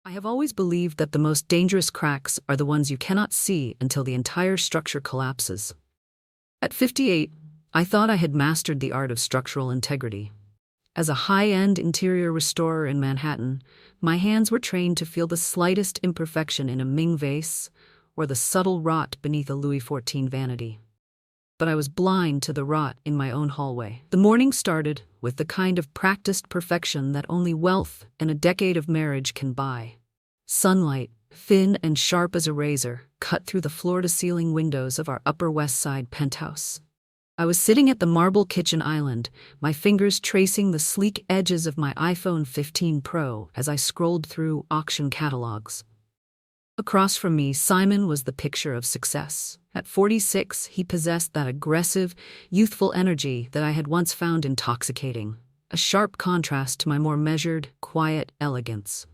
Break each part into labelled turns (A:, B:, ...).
A: I have always believed that the most dangerous cracks are the ones you cannot see until the entire structure collapses. At 58, I thought I had mastered the art of structural integrity. As a high-end interior restorer in Manhattan, my hands were trained to feel the slightest imperfection in a Ming vase or the subtle rot beneath a Louis XIV vanity. But I was blind to the rot in my own hallway. The morning started with the kind of practiced perfection that only wealth and a decade of marriage can buy. Sunlight, thin and sharp as a razor, cut through the floor-to-ceiling windows of our Upper West Side penthouse. I was sitting at the marble kitchen island, my fingers tracing the sleek edges of my iPhone 15 Pro as I scrolled through auction catalogs. Across from me, Simon was the picture of success. At 46, he possessed that aggressive, youthful energy that I had once found intoxicating, a sharp contrast to my more measured, quiet elegance.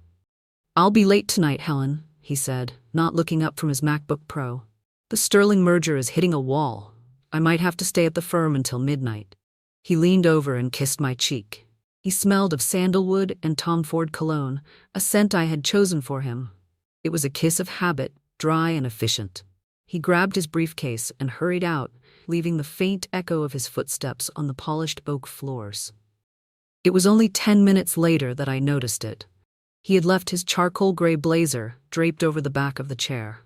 A: "I'll be late tonight, Helen," he said, not looking up from his MacBook Pro. "The Sterling merger is hitting a wall. I might have to stay at the firm until midnight." He leaned over and kissed my cheek. He smelled of sandalwood and Tom Ford cologne, a scent I had chosen for him. It was a kiss of habit, dry and efficient. He grabbed his briefcase and hurried out, leaving the faint echo of his footsteps on the polished oak floors. It was only 10 minutes later that I noticed it. He had left his charcoal gray blazer draped over the back of the chair.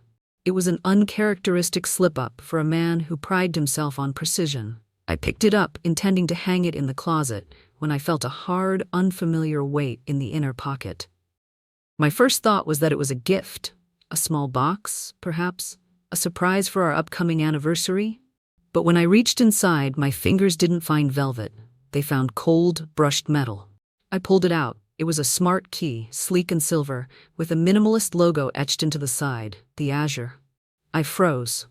A: It was an uncharacteristic slip-up for a man who prided himself on precision. I picked it up, intending to hang it in the closet, when I felt a hard, unfamiliar weight in the inner pocket. My first thought was that it was a gift, a small box, perhaps, a surprise for our upcoming anniversary. But when I reached inside, my fingers didn't find velvet. They found cold, brushed metal. I pulled it out. It was a smart key, sleek and silver, with a minimalist logo etched into the side, the Azure. I froze.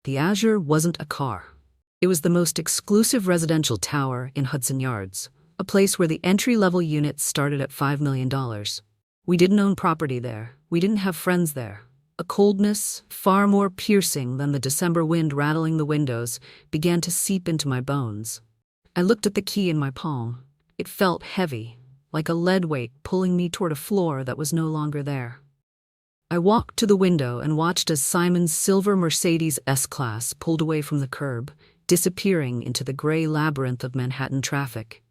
A: The Azure wasn't a car. It was the most exclusive residential tower in Hudson Yards, a place where the entry-level units started at $5 million. We didn't own property there. We didn't have friends there. A coldness, far more piercing than the December wind rattling the windows, began to seep into my bones. I looked at the key in my palm. It felt heavy, like a lead weight pulling me toward a floor that was no longer there. I walked to the window and watched as Simon's silver Mercedes S-Class pulled away from the curb, disappearing into the gray labyrinth of Manhattan traffic.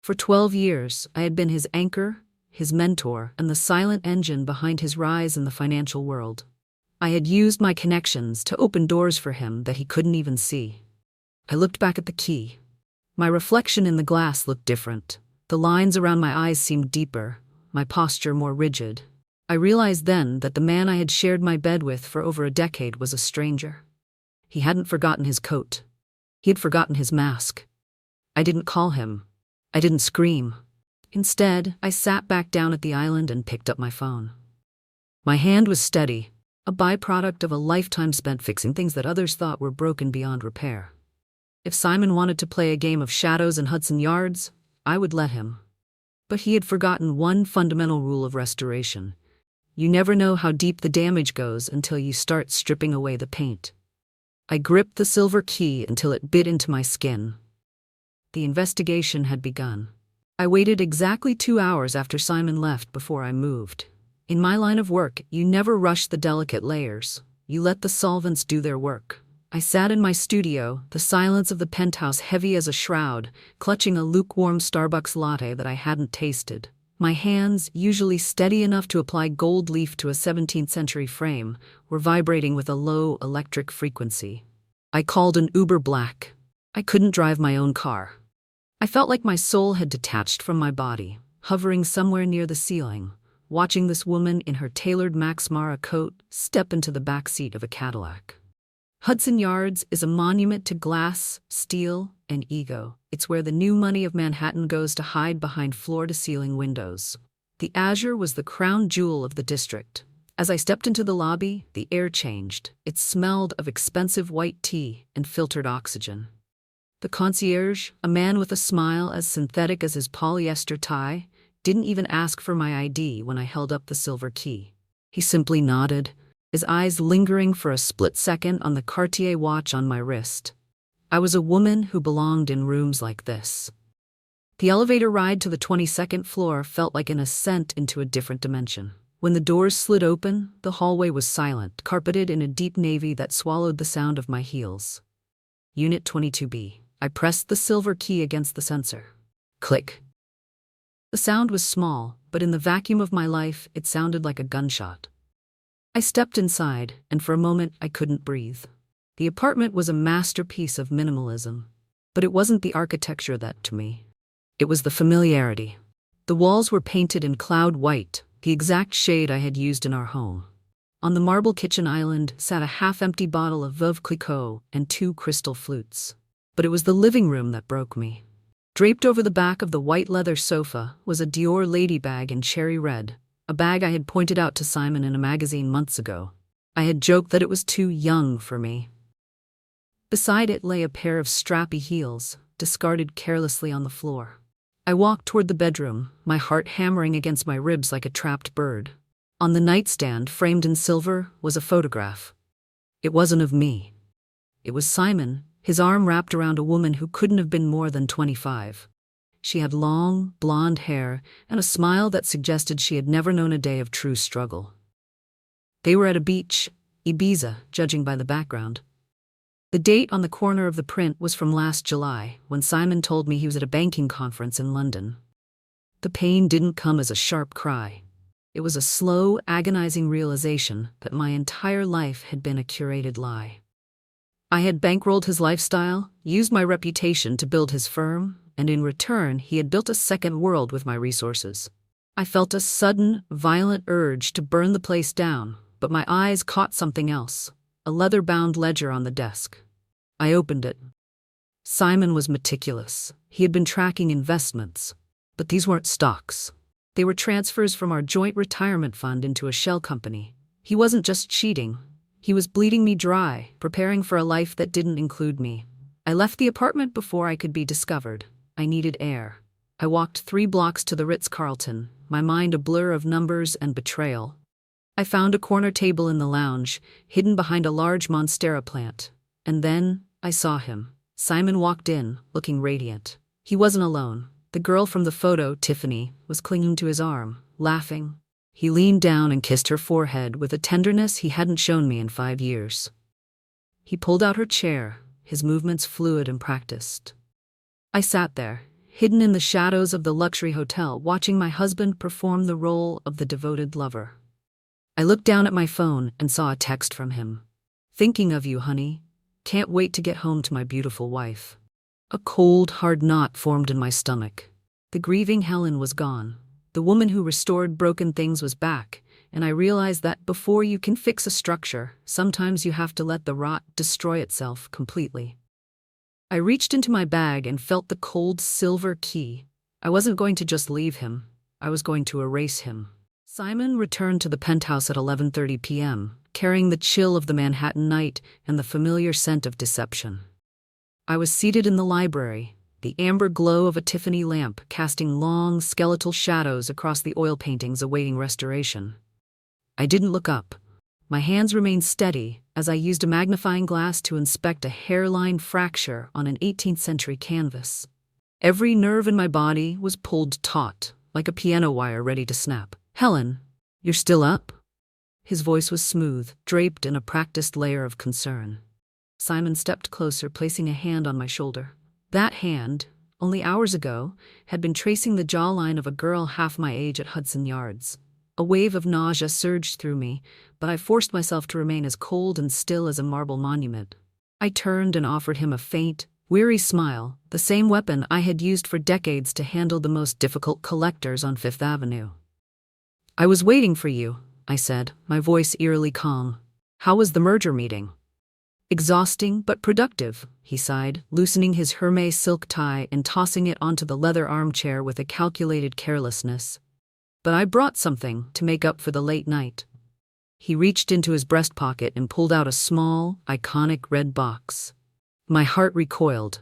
A: For 12 years, I had been his anchor, his mentor, and the silent engine behind his rise in the financial world. I had used my connections to open doors for him that he couldn't even see. I looked back at the key. My reflection in the glass looked different. The lines around my eyes seemed deeper, my posture more rigid. I realized then that the man I had shared my bed with for over a decade was a stranger. He hadn't forgotten his coat. He had forgotten his mask. I didn't call him. I didn't scream. Instead, I sat back down at the island and picked up my phone. My hand was steady, a byproduct of a lifetime spent fixing things that others thought were broken beyond repair. If Simon wanted to play a game of shadows in Hudson Yards, I would let him. But he had forgotten one fundamental rule of restoration. You never know how deep the damage goes until you start stripping away the paint. I gripped the silver key until it bit into my skin. The investigation had begun. I waited exactly 2 hours after Simon left before I moved. In my line of work, you never rush the delicate layers. You let the solvents do their work. I sat in my studio, the silence of the penthouse heavy as a shroud, clutching a lukewarm Starbucks latte that I hadn't tasted. My hands, usually steady enough to apply gold leaf to a 17th century frame, were vibrating with a low electric frequency. I called an Uber Black. I couldn't drive my own car. I felt like my soul had detached from my body, hovering somewhere near the ceiling, watching this woman in her tailored Max Mara coat step into the back seat of a Cadillac. Hudson Yards is a monument to glass, steel, and ego. It's where the new money of Manhattan goes to hide behind floor-to-ceiling windows. The Azure was the crown jewel of the district. As I stepped into the lobby, the air changed. It smelled of expensive white tea and filtered oxygen. The concierge, a man with a smile as synthetic as his polyester tie, didn't even ask for my ID when I held up the silver key. He simply nodded, his eyes lingering for a split second on the Cartier watch on my wrist. I was a woman who belonged in rooms like this. The elevator ride to the 22nd floor felt like an ascent into a different dimension. When the doors slid open, the hallway was silent, carpeted in a deep navy that swallowed the sound of my heels. Unit 22B. I pressed the silver key against the sensor. Click. The sound was small, but in the vacuum of my life, it sounded like a gunshot. I stepped inside, and for a moment I couldn't breathe. The apartment was a masterpiece of minimalism, but it wasn't the architecture that to me. It was the familiarity. The walls were painted in cloud white, the exact shade I had used in our home. On the marble kitchen island sat a half-empty bottle of Veuve Clicquot and 2 crystal flutes. But it was the living room that broke me. Draped over the back of the white leather sofa was a Dior lady bag in cherry red, a bag I had pointed out to Simon in a magazine months ago. I had joked that it was too young for me. Beside it lay a pair of strappy heels, discarded carelessly on the floor. I walked toward the bedroom, my heart hammering against my ribs like a trapped bird. On the nightstand, framed in silver, was a photograph. It wasn't of me. It was Simon, his arm wrapped around a woman who couldn't have been more than 25. She had long, blonde hair and a smile that suggested she had never known a day of true struggle. They were at a beach, Ibiza, judging by the background. The date on the corner of the print was from last July, when Simon told me he was at a banking conference in London. The pain didn't come as a sharp cry. It was a slow, agonizing realization that my entire life had been a curated lie. I had bankrolled his lifestyle, used my reputation to build his firm, and in return he had built a second world with my resources. I felt a sudden, violent urge to burn the place down, but my eyes caught something else, a leather-bound ledger on the desk. I opened it. Simon was meticulous. He had been tracking investments. But these weren't stocks. They were transfers from our joint retirement fund into a shell company. He wasn't just cheating. He was bleeding me dry, preparing for a life that didn't include me. I left the apartment before I could be discovered. I needed air. I walked 3 blocks to the Ritz-Carlton, my mind a blur of numbers and betrayal. I found a corner table in the lounge, hidden behind a large monstera plant. And then, I saw him. Simon walked in, looking radiant. He wasn't alone. The girl from the photo, Tiffany, was clinging to his arm, laughing. He leaned down and kissed her forehead with a tenderness he hadn't shown me in 5 years. He pulled out her chair, his movements fluid and practiced. I sat there, hidden in the shadows of the luxury hotel, watching my husband perform the role of the devoted lover. I looked down at my phone and saw a text from him. "Thinking of you, honey. Can't wait to get home to my beautiful wife." A cold, hard knot formed in my stomach. The grieving Helen was gone. The woman who restored broken things was back, and I realized that before you can fix a structure, sometimes you have to let the rot destroy itself completely. I reached into my bag and felt the cold silver key. I wasn't going to just leave him. I was going to erase him. Simon returned to the penthouse at 11:30 p.m., carrying the chill of the Manhattan night and the familiar scent of deception. I was seated in the library, the amber glow of a Tiffany lamp casting long, skeletal shadows across the oil paintings awaiting restoration. I didn't look up. My hands remained steady as I used a magnifying glass to inspect a hairline fracture on an 18th century canvas. Every nerve in my body was pulled taut, like a piano wire ready to snap. "Helen, you're still up?" His voice was smooth, draped in a practiced layer of concern. Simon stepped closer, placing a hand on my shoulder. That hand, only hours ago, had been tracing the jawline of a girl half my age at Hudson Yards. A wave of nausea surged through me, but I forced myself to remain as cold and still as a marble monument. I turned and offered him a faint, weary smile, the same weapon I had used for decades to handle the most difficult collectors on Fifth Avenue. "I was waiting for you," I said, my voice eerily calm. "How was the merger meeting?" "Exhausting but productive," he sighed, loosening his Hermes silk tie and tossing it onto the leather armchair with a calculated carelessness. "But I brought something to make up for the late night." He reached into his breast pocket and pulled out a small, iconic red box. My heart recoiled.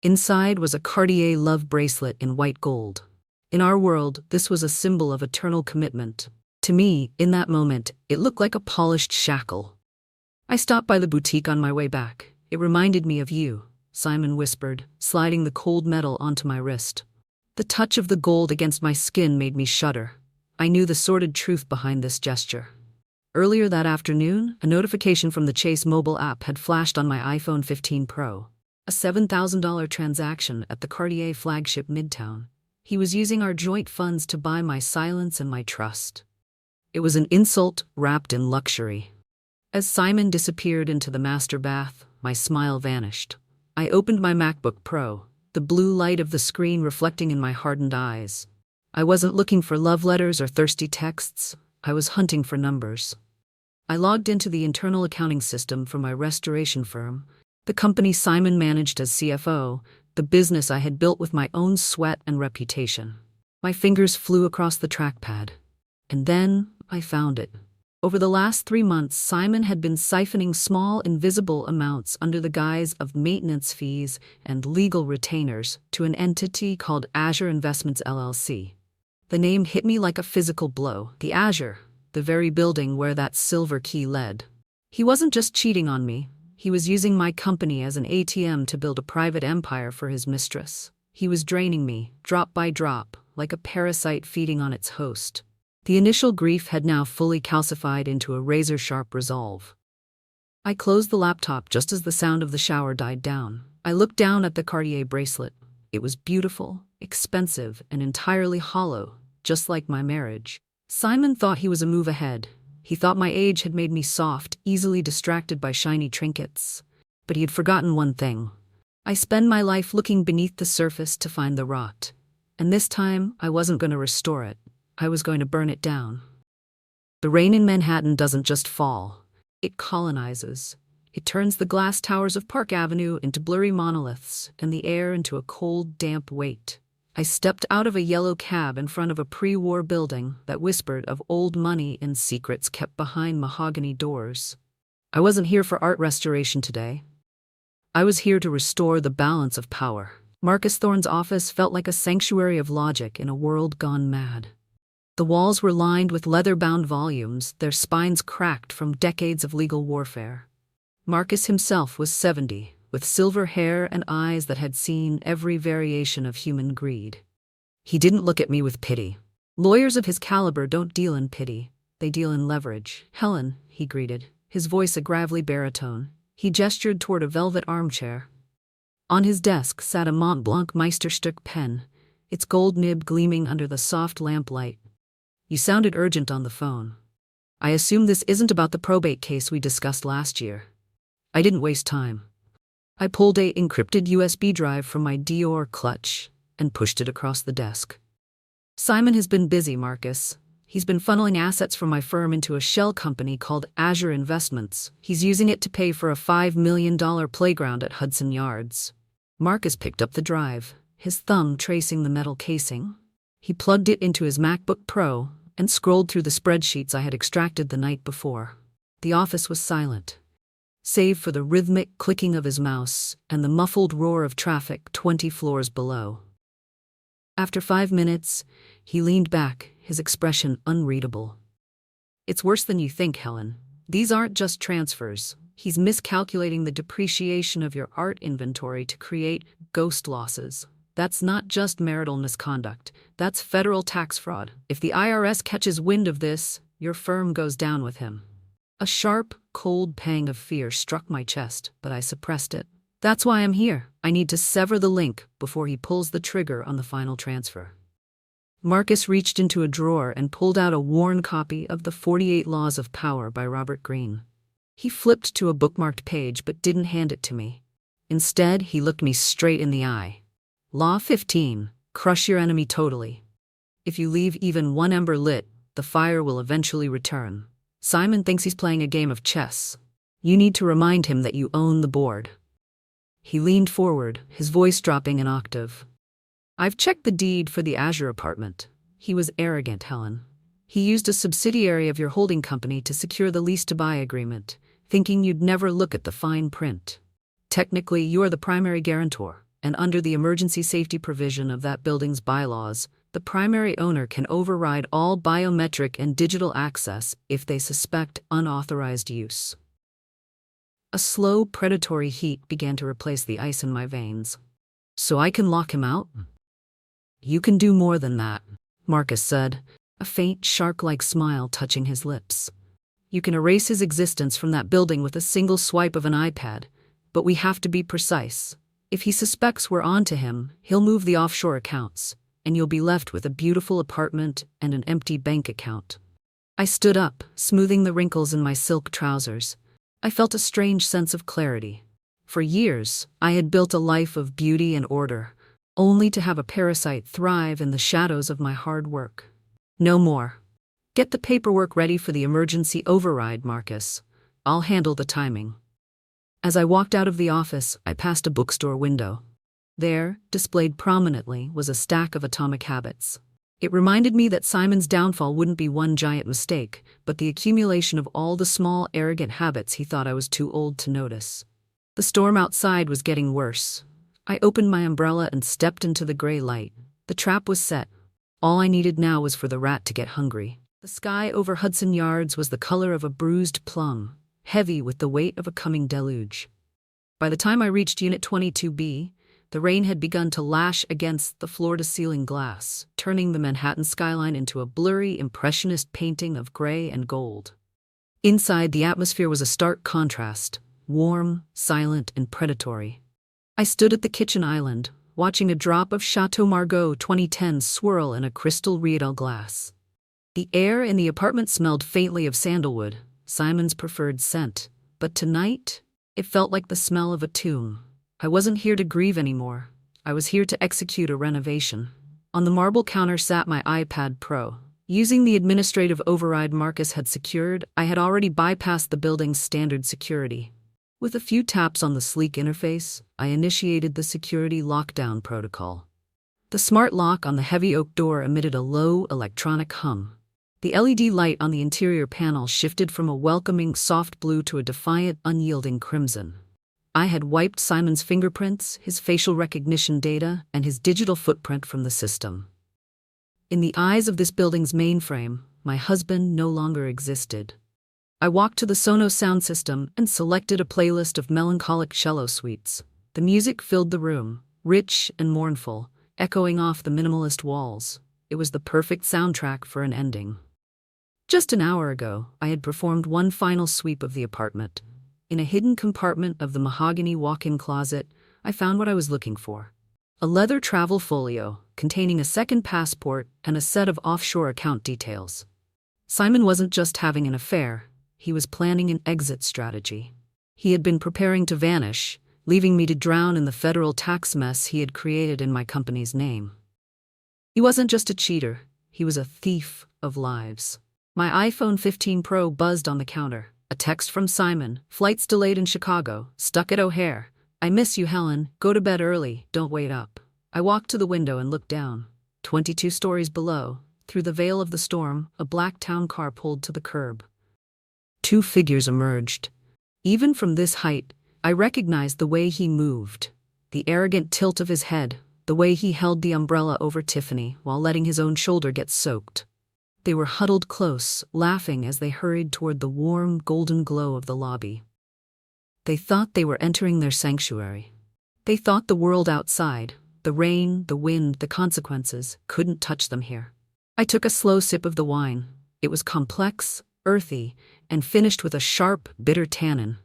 A: Inside was a Cartier love bracelet in white gold. In our world, this was a symbol of eternal commitment. To me, in that moment, it looked like a polished shackle. "I stopped by the boutique on my way back. It reminded me of you," Simon whispered, sliding the cold metal onto my wrist. The touch of the gold against my skin made me shudder. I knew the sordid truth behind this gesture. Earlier that afternoon, a notification from the Chase mobile app had flashed on my iPhone 15 Pro. A $7,000 transaction at the Cartier flagship Midtown. He was using our joint funds to buy my silence and my trust. It was an insult wrapped in luxury. As Simon disappeared into the master bath, my smile vanished. I opened my MacBook Pro, the blue light of the screen reflecting in my hardened eyes. I wasn't looking for love letters or thirsty texts. I was hunting for numbers. I logged into the internal accounting system for my restoration firm, the company Simon managed as CFO, the business I had built with my own sweat and reputation. My fingers flew across the trackpad. And then I found it. Over the last 3 months, Simon had been siphoning small, invisible amounts under the guise of maintenance fees and legal retainers to an entity called Azure Investments LLC. The name hit me like a physical blow. The Azure, the very building where that silver key led. He wasn't just cheating on me. He was using my company as an ATM to build a private empire for his mistress. He was draining me, drop by drop, like a parasite feeding on its host. The initial grief had now fully calcified into a razor-sharp resolve. I closed the laptop just as the sound of the shower died down. I looked down at the Cartier bracelet. It was beautiful, expensive, and entirely hollow, just like my marriage. Simon thought he was a move ahead. He thought my age had made me soft, easily distracted by shiny trinkets. But he had forgotten one thing. I spend my life looking beneath the surface to find the rot. And this time, I wasn't going to restore it. I was going to burn it down. The rain in Manhattan doesn't just fall. It colonizes. It turns the glass towers of Park Avenue into blurry monoliths and the air into a cold, damp weight. I stepped out of a yellow cab in front of a pre-war building that whispered of old money and secrets kept behind mahogany doors. I wasn't here for art restoration today. I was here to restore the balance of power. Marcus Thorne's office felt like a sanctuary of logic in a world gone mad. The walls were lined with leather-bound volumes, their spines cracked from decades of legal warfare. Marcus himself was 70. With silver hair and eyes that had seen every variation of human greed. He didn't look at me with pity. Lawyers of his caliber don't deal in pity, they deal in leverage. "Helen," he greeted, his voice a gravelly baritone. He gestured toward a velvet armchair. On his desk sat a Mont Blanc Meisterstück pen, its gold nib gleaming under the soft lamplight. "You sounded urgent on the phone. I assume this isn't about the probate case we discussed last year." I didn't waste time. I pulled an encrypted USB drive from my Dior clutch and pushed it across the desk. "Simon has been busy, Marcus. He's been funneling assets from my firm into a shell company called Azure Investments. He's using it to pay for a $5 million playground at Hudson Yards." Marcus picked up the drive, his thumb tracing the metal casing. He plugged it into his MacBook Pro and scrolled through the spreadsheets I had extracted the night before. The office was silent, save for the rhythmic clicking of his mouse and the muffled roar of traffic 20 floors below. After 5 minutes, he leaned back, his expression unreadable. "It's worse than you think, Helen. These aren't just transfers. He's miscalculating the depreciation of your art inventory to create ghost losses. That's not just marital misconduct. That's federal tax fraud. If the IRS catches wind of this, your firm goes down with him." A sharp, cold pang of fear struck my chest, but I suppressed it. "That's why I'm here. I need to sever the link before he pulls the trigger on the final transfer." Marcus reached into a drawer and pulled out a worn copy of The 48 Laws of Power by Robert Greene. He flipped to a bookmarked page but didn't hand it to me. Instead, he looked me straight in the eye. "Law 15. Crush your enemy totally. If you leave even one ember lit, the fire will eventually return. Simon thinks he's playing a game of chess. You need to remind him that you own the board." He leaned forward, his voice dropping an octave. "I've checked the deed for the Azure apartment." He was arrogant, Helen. "He used a subsidiary of your holding company to secure the lease-to-buy agreement, thinking you'd never look at the fine print. Technically, you're the primary guarantor, and under the emergency safety provision of that building's bylaws, the primary owner can override all biometric and digital access if they suspect unauthorized use." A slow, predatory heat began to replace the ice in my veins. "So I can lock him out?" "You can do more than that," Marcus said. a faint, shark-like smile touching his lips. You can erase his existence from that building with a single swipe of an iPad, but we have to be precise. If he suspects we're on to him, he'll move the offshore accounts, and you'll be left with a beautiful apartment and an empty bank account. I stood up, smoothing the wrinkles in my silk trousers. I felt a strange sense of clarity. For years, I had built a life of beauty and order, only to have a parasite thrive in the shadows of my hard work. No more. Get the paperwork ready for the emergency override, Marcus. I'll handle the timing. As I walked out of the office, I passed a bookstore window. There, displayed prominently, was a stack of Atomic Habits. It reminded me that Simon's downfall wouldn't be one giant mistake, but the accumulation of all the small, arrogant habits he thought I was too old to notice. The storm outside was getting worse. I opened my umbrella and stepped into the gray light. The trap was set. All I needed now was for the rat to get hungry. The sky over Hudson Yards was the color of a bruised plum, heavy with the weight of a coming deluge. By the time I reached Unit 22B, the rain had begun to lash against the floor-to-ceiling glass, turning the Manhattan skyline into a blurry, impressionist painting of gray and gold. Inside, the atmosphere was a stark contrast, warm, silent, and predatory. I stood at the kitchen island, watching a drop of Chateau Margaux 2010 swirl in a crystal Riedel glass. The air in the apartment smelled faintly of sandalwood, Simon's preferred scent, but tonight, it felt like the smell of a tomb. I wasn't here to grieve anymore. I was here to execute a renovation. On the marble counter sat my iPad Pro. Using the administrative override Marcus had secured, I had already bypassed the building's standard security. With a few taps on the sleek interface, I initiated the security lockdown protocol. The smart lock on the heavy oak door emitted a low, electronic hum. The LED light on the interior panel shifted from a welcoming soft blue to a defiant, unyielding crimson. I had wiped Simon's fingerprints, his facial recognition data, and his digital footprint from the system. In the eyes of this building's mainframe, my husband no longer existed. I walked to the Sonos sound system and selected a playlist of melancholic cello suites. The music filled the room, rich and mournful, echoing off the minimalist walls. It was the perfect soundtrack for an ending. Just an hour ago, I had performed one final sweep of the apartment. In a hidden compartment of the mahogany walk-in closet, I found what I was looking for. A leather travel folio containing a second passport and a set of offshore account details. Simon wasn't just having an affair, he was planning an exit strategy. He had been preparing to vanish, leaving me to drown in the federal tax mess he had created in my company's name. He wasn't just a cheater, he was a thief of lives. My iPhone 15 Pro buzzed on the counter. A text from Simon, flights delayed in Chicago, stuck at O'Hare. I miss you, Helen, go to bed early, don't wait up. I walked to the window and looked down. 22 stories below, through the veil of the storm, a black town car pulled to the curb. Two figures emerged. Even from this height, I recognized the way he moved. The arrogant tilt of his head, the way he held the umbrella over Tiffany while letting his own shoulder get soaked. They were huddled close, laughing as they hurried toward the warm, golden glow of the lobby. They thought they were entering their sanctuary. They thought the world outside, the rain, the wind, the consequences, couldn't touch them here. I took a slow sip of the wine. It was complex, earthy, and finished with a sharp, bitter tannin.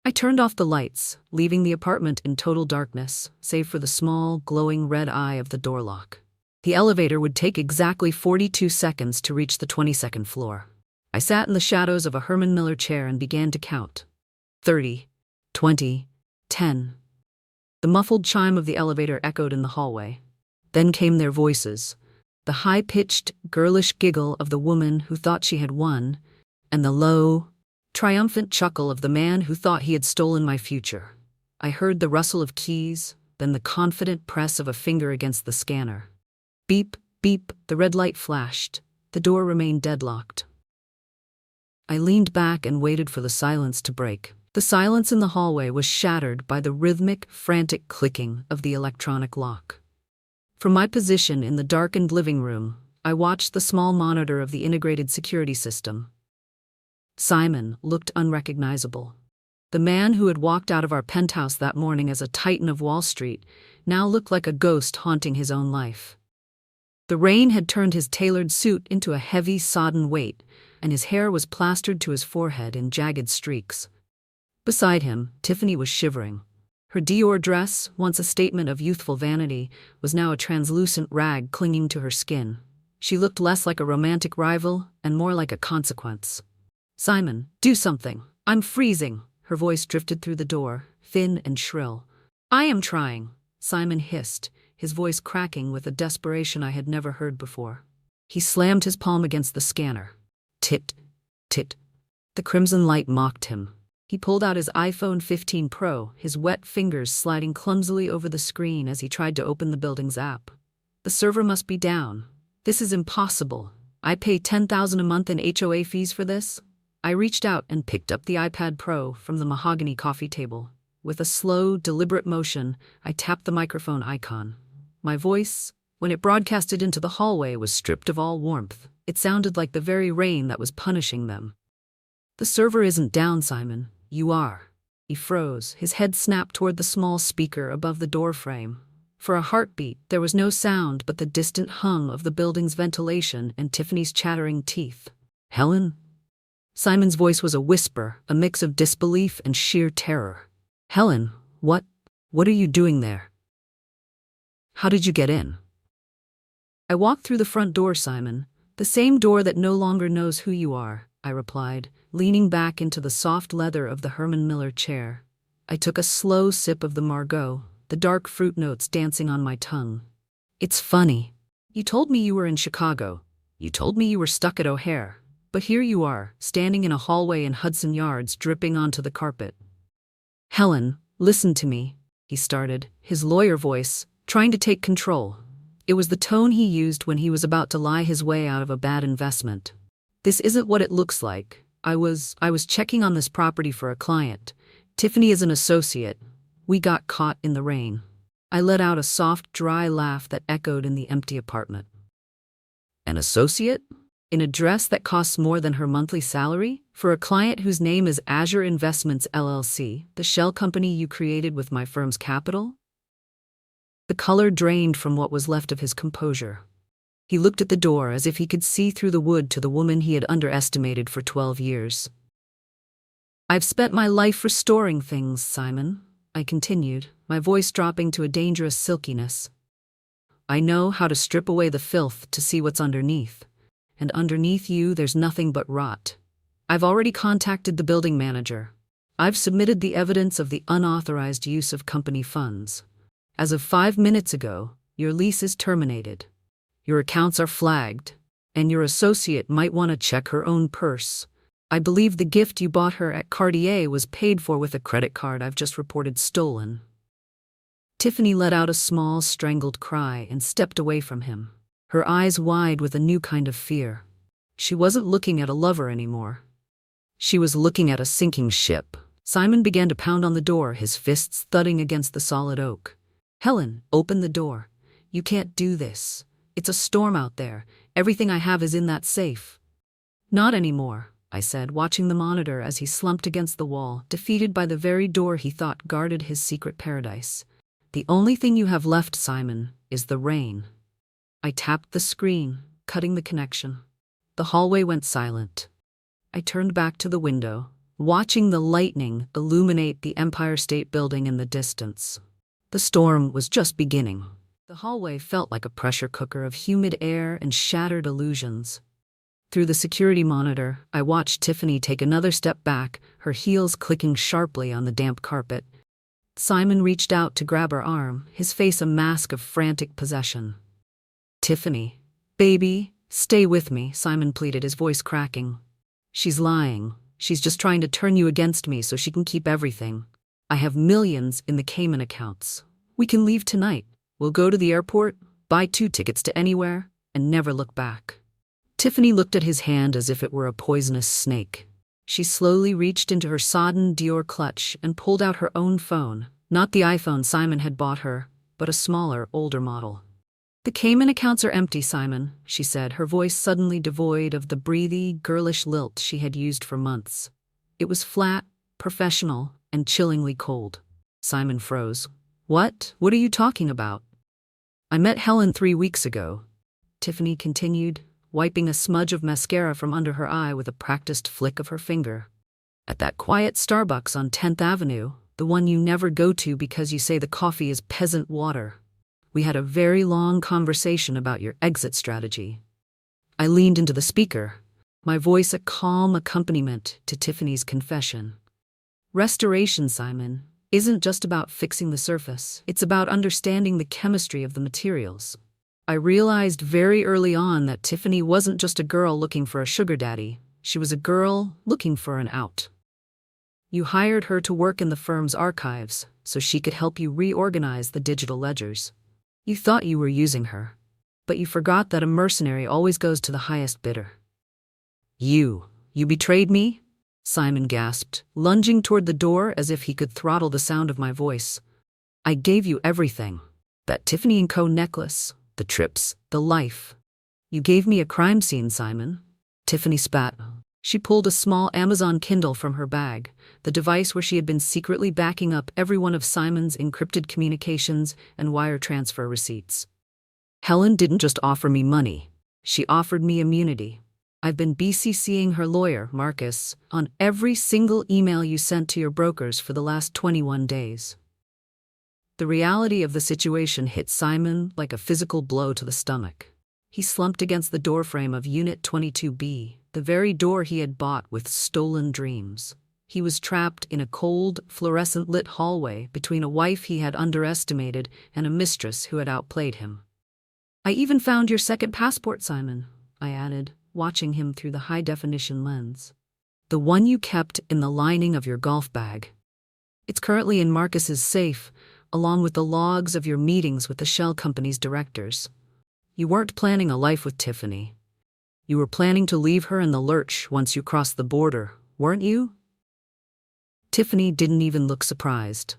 A: I turned off the lights, leaving the apartment in total darkness, save for the small, glowing red eye of the door lock. The elevator would take exactly 42 seconds to reach the 22nd floor. I sat in the shadows of a Herman Miller chair and began to count. 30, 20, 10. The muffled chime of the elevator echoed in the hallway. Then came their voices, the high-pitched, girlish giggle of the woman who thought she had won, and the low, triumphant chuckle of the man who thought he had stolen my future. I heard the rustle of keys, then the confident press of a finger against the scanner. Beep, beep, the red light flashed. The door remained deadlocked. I leaned back and waited for the silence to break. The silence in the hallway was shattered by the rhythmic, frantic clicking of the electronic lock. From my position in the darkened living room, I watched the small monitor of the integrated security system. Simon looked unrecognizable. The man who had walked out of our penthouse that morning as a titan of Wall Street now looked like a ghost haunting his own life. The rain had turned his tailored suit into a heavy, sodden weight, and his hair was plastered to his forehead in jagged streaks. Beside him, Tiffany was shivering. Her Dior dress, once a statement of youthful vanity, was now a translucent rag clinging to her skin. She looked less like a romantic rival and more like a consequence. "Simon, do something. I'm freezing." Her voice drifted through the door, thin and shrill. "I am trying," Simon hissed, his voice cracking with a desperation I had never heard before. He slammed his palm against the scanner. Tit, tit. The crimson light mocked him. He pulled out his iPhone 15 Pro, his wet fingers sliding clumsily over the screen as he tried to open the building's app. "The server must be down. This is impossible. I pay $10,000 a month in HOA fees for this." I reached out and picked up the iPad Pro from the mahogany coffee table. With a slow, deliberate motion, I tapped the microphone icon. My voice, when it broadcasted into the hallway, was stripped of all warmth. It sounded like the very rain that was punishing them. "The server isn't down, Simon. You are." He froze, his head snapped toward the small speaker above the doorframe. For a heartbeat, there was no sound but the distant hum of the building's ventilation and Tiffany's chattering teeth. "Helen?" Simon's voice was a whisper, a mix of disbelief and sheer terror. "Helen, what are you doing there? How did you get in?" "I walked through the front door, Simon. The same door that no longer knows who you are," I replied, leaning back into the soft leather of the Herman Miller chair. I took a slow sip of the Margot, the dark fruit notes dancing on my tongue. "It's funny. You told me you were in Chicago. You told me you were stuck at O'Hare. But here you are, standing in a hallway in Hudson Yards, dripping onto the carpet." "Helen, listen to me," he started, his lawyer voice, trying to take control. It was the tone he used when he was about to lie his way out of a bad investment. "This isn't what it looks like. I was checking on this property for a client. Tiffany is an associate. We got caught in the rain." I let out a soft, dry laugh that echoed in the empty apartment. "An associate? In a dress that costs more than her monthly salary? For a client whose name is Azure Investments LLC, the shell company you created with my firm's capital?" The color drained from what was left of his composure. He looked at the door as if he could see through the wood to the woman he had underestimated for 12 years. "I've spent my life restoring things, Simon," I continued, my voice dropping to a dangerous silkiness. "I know how to strip away the filth to see what's underneath. And underneath you, there's nothing but rot. I've already contacted the building manager. I've submitted the evidence of the unauthorized use of company funds. As of 5 minutes ago, your lease is terminated. Your accounts are flagged, and your associate might want to check her own purse. I believe the gift you bought her at Cartier was paid for with a credit card I've just reported stolen." Tiffany let out a small, strangled cry and stepped away from him, her eyes wide with a new kind of fear. She wasn't looking at a lover anymore. She was looking at a sinking ship. Simon began to pound on the door, his fists thudding against the solid oak. "Helen, open the door. You can't do this. It's a storm out there. Everything I have is in that safe." "Not anymore," I said, watching the monitor as he slumped against the wall, defeated by the very door he thought guarded his secret paradise. "The only thing you have left, Simon, is the rain." I tapped the screen, cutting the connection. The hallway went silent. I turned back to the window, watching the lightning illuminate the Empire State Building in the distance. The storm was just beginning. The hallway felt like a pressure cooker of humid air and shattered illusions. Through the security monitor, I watched Tiffany take another step back, her heels clicking sharply on the damp carpet. Simon reached out to grab her arm, his face a mask of frantic possession. "Tiffany, baby, stay with me," Simon pleaded, his voice cracking. "She's lying. She's just trying to turn you against me so she can keep everything. I have millions in the Cayman accounts. We can leave tonight. We'll go to the airport, buy 2 tickets to anywhere, and never look back." Tiffany looked at his hand as if it were a poisonous snake. She slowly reached into her sodden Dior clutch and pulled out her own phone, not the iPhone Simon had bought her, but a smaller, older model. "The Cayman accounts are empty, Simon," she said, her voice suddenly devoid of the breathy, girlish lilt she had used for months. It was flat, professional, and chillingly cold. Simon froze. What are you talking about?" "I met Helen 3 weeks ago." Tiffany continued, wiping a smudge of mascara from under her eye with a practiced flick of her finger. At that quiet Starbucks on 10th Avenue, the one you never go to because you say the coffee is peasant water, we had a very long conversation about your exit strategy. I leaned into the speaker, my voice a calm accompaniment to Tiffany's confession. Restoration, Simon, isn't just about fixing the surface. It's about understanding the chemistry of the materials. I realized very early on that Tiffany wasn't just a girl looking for a sugar daddy. She was a girl looking for an out. You hired her to work in the firm's archives so she could help you reorganize the digital ledgers. You thought you were using her, but you forgot that a mercenary always goes to the highest bidder. You betrayed me? Simon gasped, lunging toward the door as if he could throttle the sound of my voice. I gave you everything. That Tiffany & Co. necklace, the trips, the life. You gave me a crime scene, Simon. Tiffany spat. She pulled a small Amazon Kindle from her bag, the device where she had been secretly backing up every one of Simon's encrypted communications and wire transfer receipts. Helen didn't just offer me money. She offered me immunity. I've been BCCing her lawyer, Marcus, on every single email you sent to your brokers for the last 21 days. The reality of the situation hit Simon like a physical blow to the stomach. He slumped against the doorframe of Unit 22B, the very door he had bought with stolen dreams. He was trapped in a cold, fluorescent-lit hallway between a wife he had underestimated and a mistress who had outplayed him. I even found your second passport, Simon, I added, watching him through the high-definition lens. The one you kept in the lining of your golf bag. It's currently in Marcus's safe, along with the logs of your meetings with the shell company's directors. You weren't planning a life with Tiffany. You were planning to leave her in the lurch once you crossed the border, weren't you? Tiffany didn't even look surprised.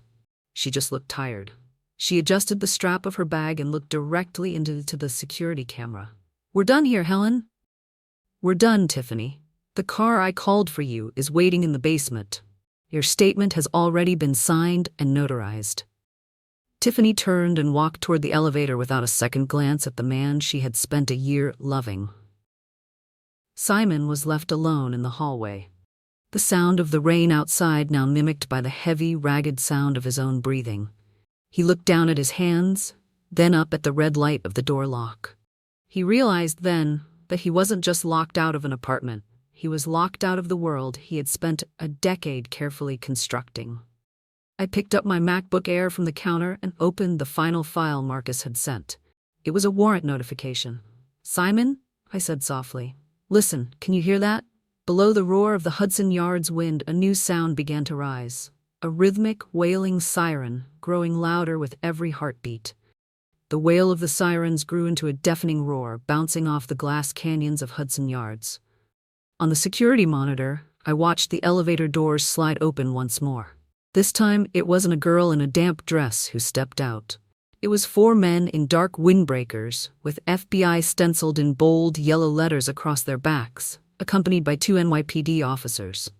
A: She just looked tired. She adjusted the strap of her bag and looked directly into the security camera. We're done here, Helen. We're done, Tiffany. The car I called for you is waiting in the basement. Your statement has already been signed and notarized. Tiffany turned and walked toward the elevator without a second glance at the man she had spent a year loving. Simon was left alone in the hallway. The sound of the rain outside now mimicked by the heavy, ragged sound of his own breathing. He looked down at his hands, then up at the red light of the door lock. He realized then that he wasn't just locked out of an apartment. He was locked out of the world he had spent a decade carefully constructing. I picked up my MacBook Air from the counter and opened the final file Marcus had sent. It was a warrant notification. Simon, I said softly. Listen, can you hear that? Below the roar of the Hudson Yards wind, a new sound began to rise. A rhythmic, wailing siren, growing louder with every heartbeat. The wail of the sirens grew into a deafening roar, bouncing off the glass canyons of Hudson Yards. On the security monitor, I watched the elevator doors slide open once more. This time, it wasn't a girl in a damp dress who stepped out. It was 4 men in dark windbreakers, with FBI stenciled in bold yellow letters across their backs, accompanied by 2 NYPD officers.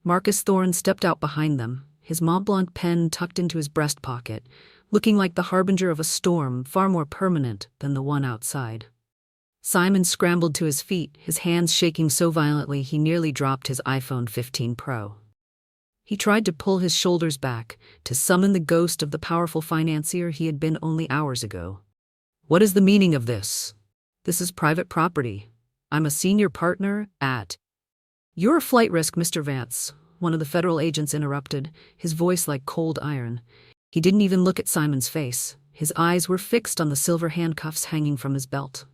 A: Marcus Thorne stepped out behind them, his Montblanc pen tucked into his breast pocket, looking like the harbinger of a storm far more permanent than the one outside. Simon scrambled to his feet, his hands shaking so violently he nearly dropped his iPhone 15 Pro. He tried to pull his shoulders back, to summon the ghost of the powerful financier he had been only hours ago. What is the meaning of this? This is private property. I'm a senior partner at... You're a flight risk, Mr. Vance, one of the federal agents interrupted, his voice like cold iron. He didn't even look at Simon's face. His eyes were fixed on the silver handcuffs hanging from his belt.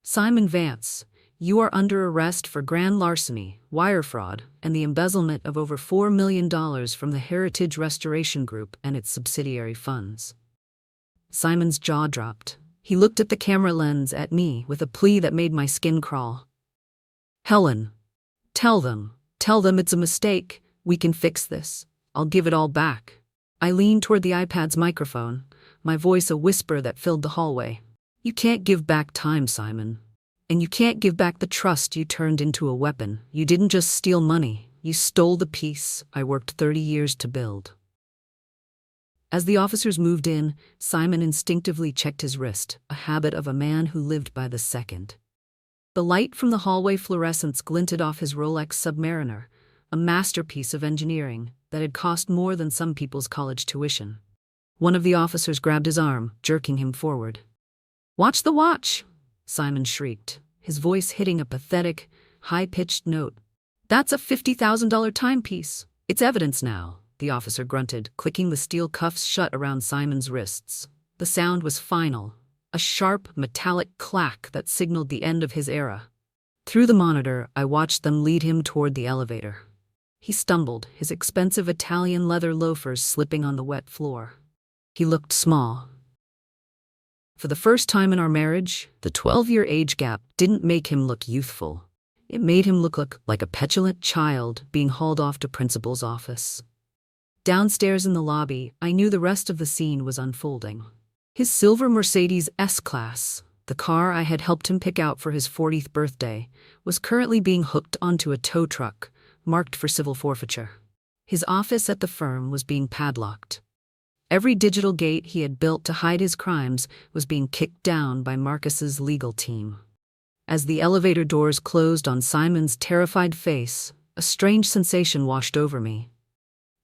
A: Simon Vance, you are under arrest for grand larceny, wire fraud, and the embezzlement of over $4 million from the Heritage Restoration Group and its subsidiary funds. Simon's jaw dropped. He looked at the camera lens at me with a plea that made my skin crawl. Helen, tell them it's a mistake. We can fix this. I'll give it all back. I leaned toward the iPad's microphone, my voice a whisper that filled the hallway. You can't give back time, Simon. And you can't give back the trust you turned into a weapon. You didn't just steal money. You stole the peace I worked 30 years to build. As the officers moved in, Simon instinctively checked his wrist, a habit of a man who lived by the second. The light from the hallway fluorescence glinted off his Rolex Submariner, a masterpiece of engineering that had cost more than some people's college tuition. One of the officers grabbed his arm, jerking him forward. "Watch the watch!" Simon shrieked, his voice hitting a pathetic, high-pitched note. "That's a $50,000 timepiece. It's evidence now," the officer grunted, clicking the steel cuffs shut around Simon's wrists. The sound was final, a sharp, metallic clack that signaled the end of his era. Through the monitor, I watched them lead him toward the elevator. He stumbled, his expensive Italian leather loafers slipping on the wet floor. He looked small. For the first time in our marriage, the 12-year age gap didn't make him look youthful. It made him look like a petulant child being hauled off to principal's office. Downstairs in the lobby, I knew the rest of the scene was unfolding. His silver Mercedes S-Class, the car I had helped him pick out for his 40th birthday, was currently being hooked onto a tow truck, marked for civil forfeiture. His office at the firm was being padlocked. Every digital gate he had built to hide his crimes was being kicked down by Marcus's legal team. As the elevator doors closed on Simon's terrified face, a strange sensation washed over me.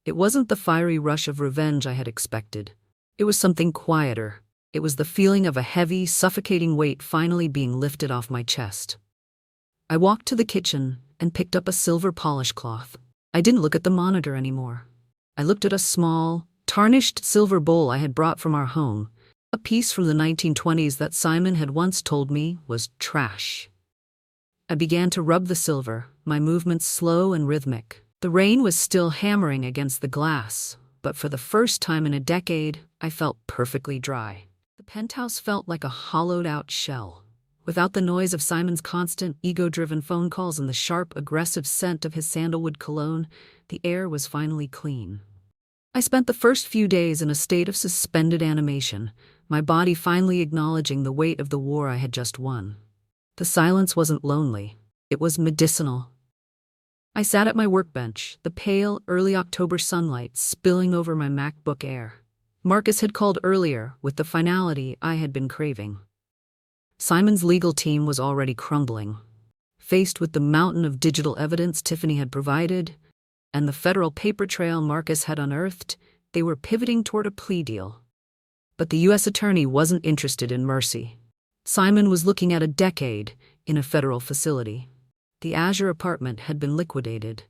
A: It wasn't the fiery rush of revenge I had expected. It was something quieter. It was the feeling of a heavy, suffocating weight finally being lifted off my chest. I walked to the kitchen and picked up a silver polish cloth. I didn't look at the monitor anymore. I looked at a small, tarnished silver bowl I had brought from our home, a piece from the 1920s that Simon had once told me was trash. I began to rub the silver, my movements slow and rhythmic. The rain was still hammering against the glass, but for the first time in a decade, I felt perfectly dry. The penthouse felt like a hollowed-out shell. Without the noise of Simon's constant, ego-driven phone calls and the sharp, aggressive scent of his sandalwood cologne, the air was finally clean. I spent the first few days in a state of suspended animation, my body finally acknowledging the weight of the war I had just won. The silence wasn't lonely. It was medicinal. I sat at my workbench, the pale, early October sunlight spilling over my MacBook Air. Marcus had called earlier with the finality I had been craving. Simon's legal team was already crumbling. Faced with the mountain of digital evidence Tiffany had provided, and the federal paper trail Marcus had unearthed, they were pivoting toward a plea deal. But the U.S. attorney wasn't interested in mercy. Simon was looking at a decade in a federal facility. The Azure apartment had been liquidated,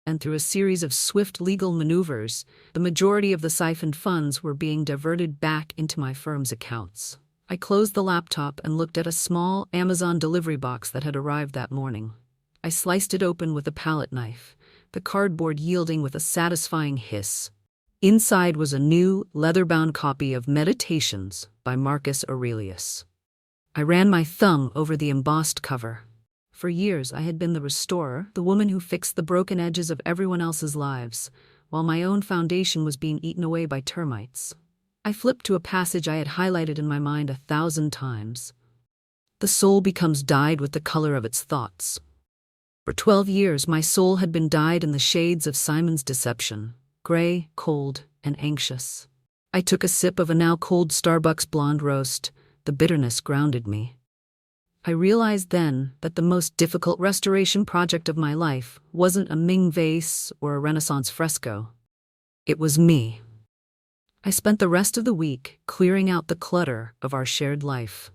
A: and through a series of swift legal maneuvers, the majority of the siphoned funds were being diverted back into my firm's accounts. I closed the laptop and looked at a small Amazon delivery box that had arrived that morning. I sliced it open with a palette knife, the cardboard yielding with a satisfying hiss. Inside was a new, leather-bound copy of Meditations by Marcus Aurelius. I ran my thumb over the embossed cover. For years I had been the restorer, the woman who fixed the broken edges of everyone else's lives, while my own foundation was being eaten away by termites. I flipped to a passage I had highlighted in my mind 1,000 times. The soul becomes dyed with the color of its thoughts. For 12 years my soul had been dyed in the shades of Simon's deception, gray, cold, and anxious. I took a sip of a now cold Starbucks blonde roast. The bitterness grounded me. I realized then that the most difficult restoration project of my life wasn't a Ming vase or a Renaissance fresco. It was me. I spent the rest of the week clearing out the clutter of our shared life.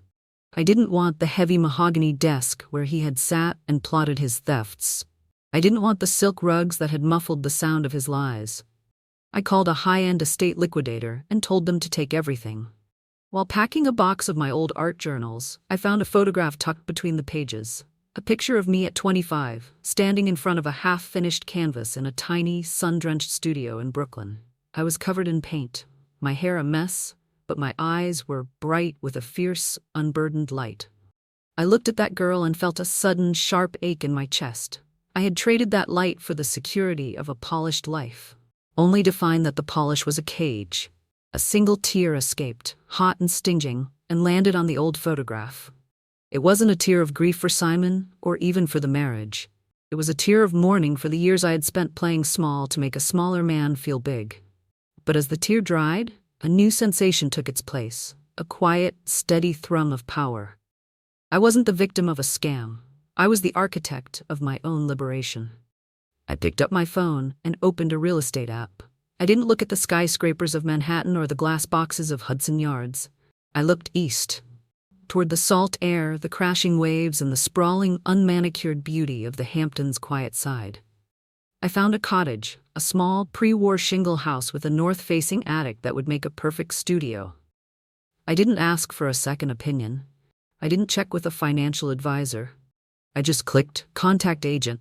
A: I didn't want the heavy mahogany desk where he had sat and plotted his thefts. I didn't want the silk rugs that had muffled the sound of his lies. I called a high-end estate liquidator and told them to take everything. While packing a box of my old art journals, I found a photograph tucked between the pages. A picture of me at 25, standing in front of a half-finished canvas in a tiny, sun-drenched studio in Brooklyn. I was covered in paint, my hair a mess, but my eyes were bright with a fierce, unburdened light. I looked at that girl and felt a sudden, sharp ache in my chest. I had traded that light for the security of a polished life, only to find that the polish was a cage. A single tear escaped, hot and stinging, and landed on the old photograph. It wasn't a tear of grief for Simon, or even for the marriage. It was a tear of mourning for the years I had spent playing small to make a smaller man feel big. But as the tear dried, a new sensation took its place, a quiet, steady thrum of power. I wasn't the victim of a scam. I was the architect of my own liberation. I picked up my phone and opened a real estate app. I didn't look at the skyscrapers of Manhattan or the glass boxes of Hudson Yards. I looked east, toward the salt air, the crashing waves, and the sprawling, unmanicured beauty of the Hamptons' quiet side. I found a cottage, a small, pre-war shingle house with a north-facing attic that would make a perfect studio. I didn't ask for a second opinion. I didn't check with a financial advisor. I just clicked Contact Agent.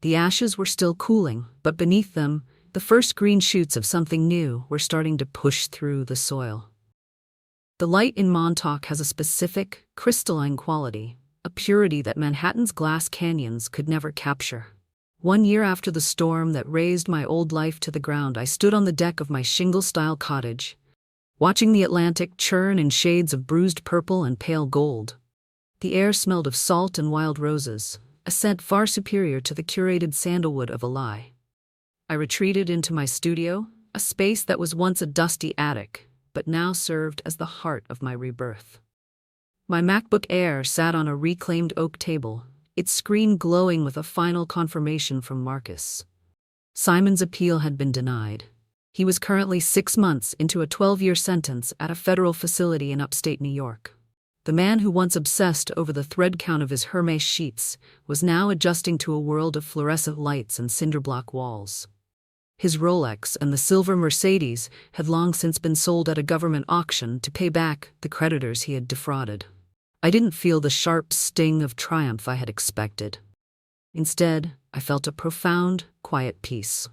A: The ashes were still cooling, but beneath them, the first green shoots of something new were starting to push through the soil. The light in Montauk has a specific, crystalline quality, a purity that Manhattan's glass canyons could never capture. 1 year after the storm that razed my old life to the ground, I stood on the deck of my shingle-style cottage, watching the Atlantic churn in shades of bruised purple and pale gold. The air smelled of salt and wild roses, a scent far superior to the curated sandalwood of a lie. I retreated into my studio, a space that was once a dusty attic, but now served as the heart of my rebirth. My MacBook Air sat on a reclaimed oak table, its screen glowing with a final confirmation from Marcus. Simon's appeal had been denied. He was currently 6 months into a 12-year sentence at a federal facility in upstate New York. The man who once obsessed over the thread count of his Hermes sheets was now adjusting to a world of fluorescent lights and cinderblock walls. His Rolex and the silver Mercedes had long since been sold at a government auction to pay back the creditors he had defrauded. I didn't feel the sharp sting of triumph I had expected. Instead, I felt a profound, quiet peace.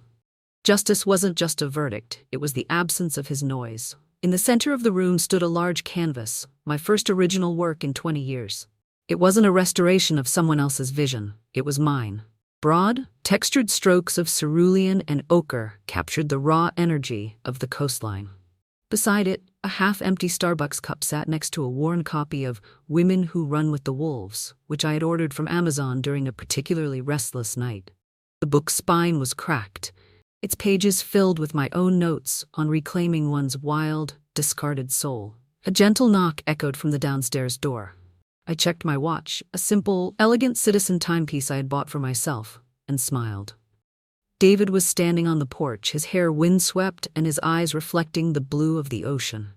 A: Justice wasn't just a verdict, it was the absence of his noise. In the center of the room stood a large canvas, my first original work in 20 years. It wasn't a restoration of someone else's vision, it was mine. Broad, textured strokes of cerulean and ochre captured the raw energy of the coastline. Beside it, a half-empty Starbucks cup sat next to a worn copy of Women Who Run with the Wolves, which I had ordered from Amazon during a particularly restless night. The book's spine was cracked, its pages filled with my own notes on reclaiming one's wild, discarded soul. A gentle knock echoed from the downstairs door. I checked my watch, a simple, elegant citizen timepiece I had bought for myself, and smiled. David was standing on the porch, his hair windswept and his eyes reflecting the blue of the ocean.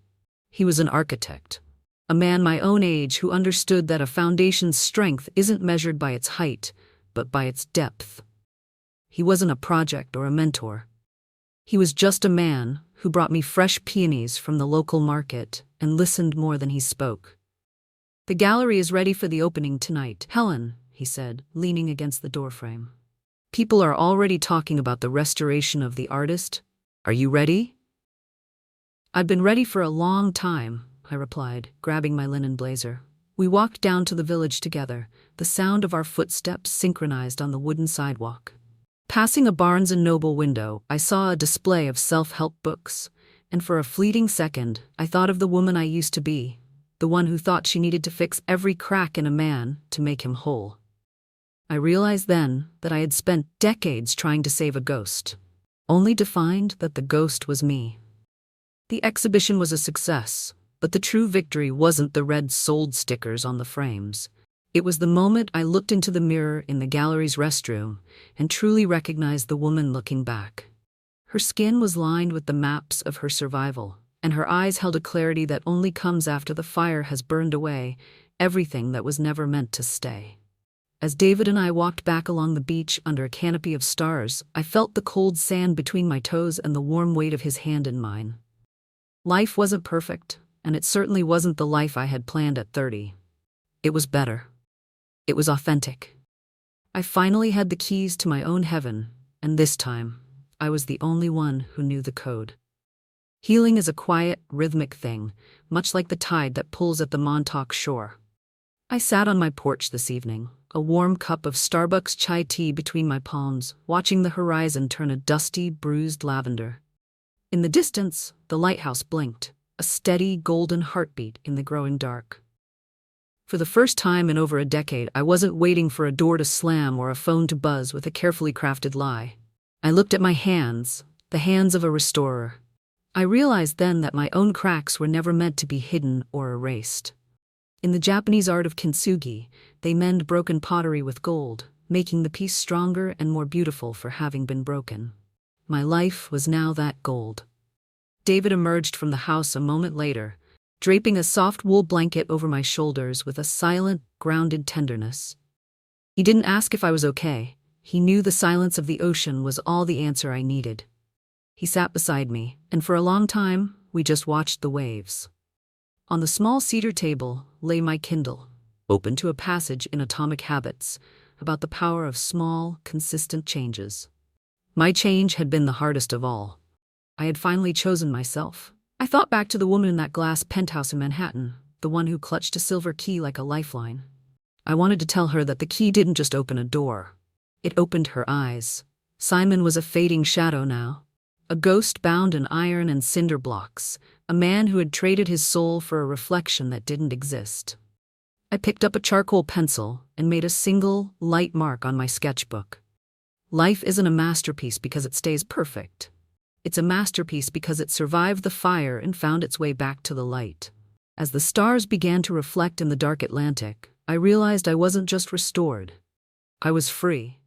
A: He was an architect, a man my own age who understood that a foundation's strength isn't measured by its height, but by its depth. He wasn't a project or a mentor. He was just a man who brought me fresh peonies from the local market and listened more than he spoke. "The gallery is ready for the opening tonight, Helen," he said, leaning against the doorframe. "People are already talking about the restoration of the artist. Are you ready?" "I've been ready for a long time," I replied, grabbing my linen blazer. We walked down to the village together, the sound of our footsteps synchronized on the wooden sidewalk. Passing a Barnes & Noble window, I saw a display of self-help books, and for a fleeting second, I thought of the woman I used to be, the one who thought she needed to fix every crack in a man to make him whole. I realized then that I had spent decades trying to save a ghost, only to find that the ghost was me. The exhibition was a success, but the true victory wasn't the red "sold" stickers on the frames. It was the moment I looked into the mirror in the gallery's restroom and truly recognized the woman looking back. Her skin was lined with the maps of her survival, and her eyes held a clarity that only comes after the fire has burned away everything that was never meant to stay. As David and I walked back along the beach under a canopy of stars, I felt the cold sand between my toes and the warm weight of his hand in mine. Life wasn't perfect, and it certainly wasn't the life I had planned at 30. It was better. It was authentic. I finally had the keys to my own heaven, and this time, I was the only one who knew the code. Healing is a quiet, rhythmic thing, much like the tide that pulls at the Montauk shore. I sat on my porch this evening, a warm cup of Starbucks chai tea between my palms, watching the horizon turn a dusty, bruised lavender. In the distance, the lighthouse blinked, a steady, golden heartbeat in the growing dark. For the first time in over a decade, I wasn't waiting for a door to slam or a phone to buzz with a carefully crafted lie. I looked at my hands, the hands of a restorer. I realized then that my own cracks were never meant to be hidden or erased. In the Japanese art of kintsugi, they mend broken pottery with gold, making the piece stronger and more beautiful for having been broken. My life was now that gold. David emerged from the house a moment later, draping a soft wool blanket over my shoulders with a silent, grounded tenderness. He didn't ask if I was okay. He knew the silence of the ocean was all the answer I needed. He sat beside me, and for a long time, we just watched the waves. On the small cedar table lay my Kindle, open to a passage in Atomic Habits about the power of small, consistent changes. My change had been the hardest of all. I had finally chosen myself. I thought back to the woman in that glass penthouse in Manhattan, the one who clutched a silver key like a lifeline. I wanted to tell her that the key didn't just open a door. It opened her eyes. Simon was a fading shadow now, a ghost bound in iron and cinder blocks, a man who had traded his soul for a reflection that didn't exist. I picked up a charcoal pencil and made a single, light mark on my sketchbook. Life isn't a masterpiece because it stays perfect. It's a masterpiece because it survived the fire and found its way back to the light. As the stars began to reflect in the dark Atlantic, I realized I wasn't just restored. I was free.